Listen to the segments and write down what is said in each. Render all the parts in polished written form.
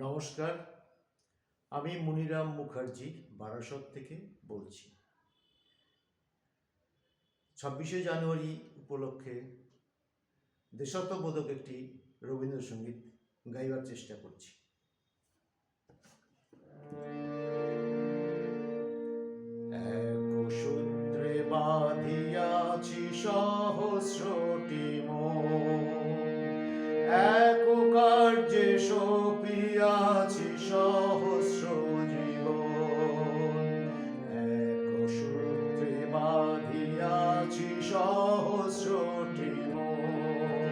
নমস্কার, আমি মনিরাম মুখার্জি বারাসত থেকে বলছি। 26শে জানুয়ারি উপলক্ষে দেশাত্মবোধক একটি রবীন্দ্রসঙ্গীত গাইবার চেষ্টা করছি। এক সূত্রে বাঁধিয়াছি সহস্রটি মন, এক কার্যে সপিয়াছি সহস্র জীবন। এক সূত্রে বাঁধিয়াছি সহস্রটি মন,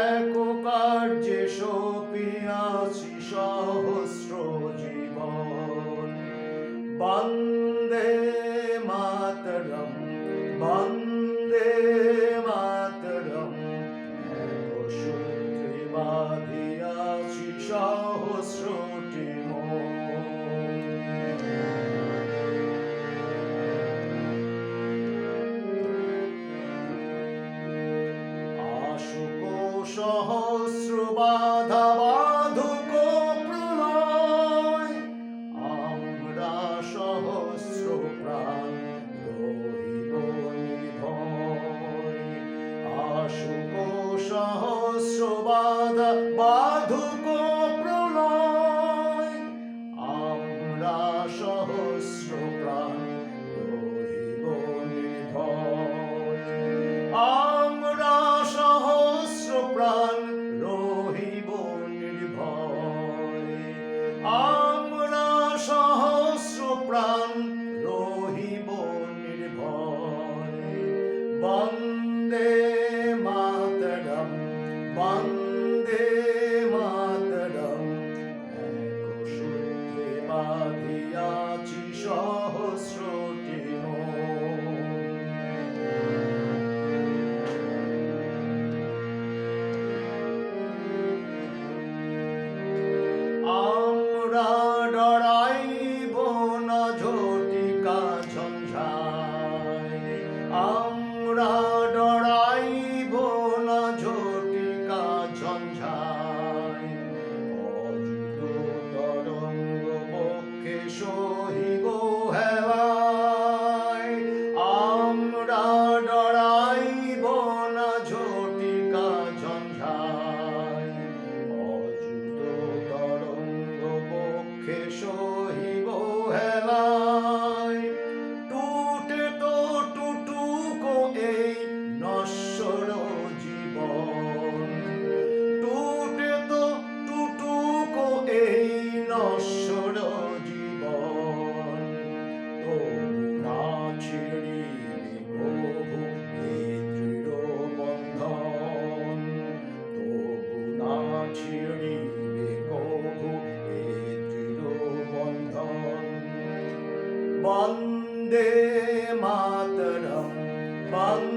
এক কার্যে সপিয়াছি সহস্র জীবন। বন্দে মাতরম, বন্দে মাতরম। এক সূত্রে বাঁধিয়াছি সহস্রটি মন। আশুক সহস্র বাধা বাধুক প্রলয়, আমরা সহস্র প্রাণ রহিব নির্ভয়। আশুক সহস্র বাধা বাধুক প্রলয়, আমরা সহস্র প্রাণ রহিব নির্ভয়। আমরা সহস্র প্রাণ রহিব নির্ভয়। আমরা সহস্র প্রাণ রহিব নির্ভয়। বন্দে মাতরম, বন্দে মাতরম। এক সূত্রে বাঁধিয়াছি সহস্রটি মন। আমরা ডরাইব না ঝটিকা ঝঞ্ঝায়, আমরা ডরাইব না ঝটিকা ঝঞ্ঝায়। অযুত তরঙ্গ বক্ষে সহিব হেলায়, আমরা ডরাইব না ঝটিকা ঝঞ্ঝায়। অযুত তরঙ্গ বক্ষে সহিব হেলায়। টুটে তো টুটুক এই নশ্বর জীবন, টুটে তো টুটুক এই নশ্বর জীবন। তবু না ছিঁড়িবে কভু এ দৃঢ় বন্ধন, তবু না ছিঁড়িবে কভু এ দৃঢ় বন্ধন। বন্দে মাতরম, বন্দে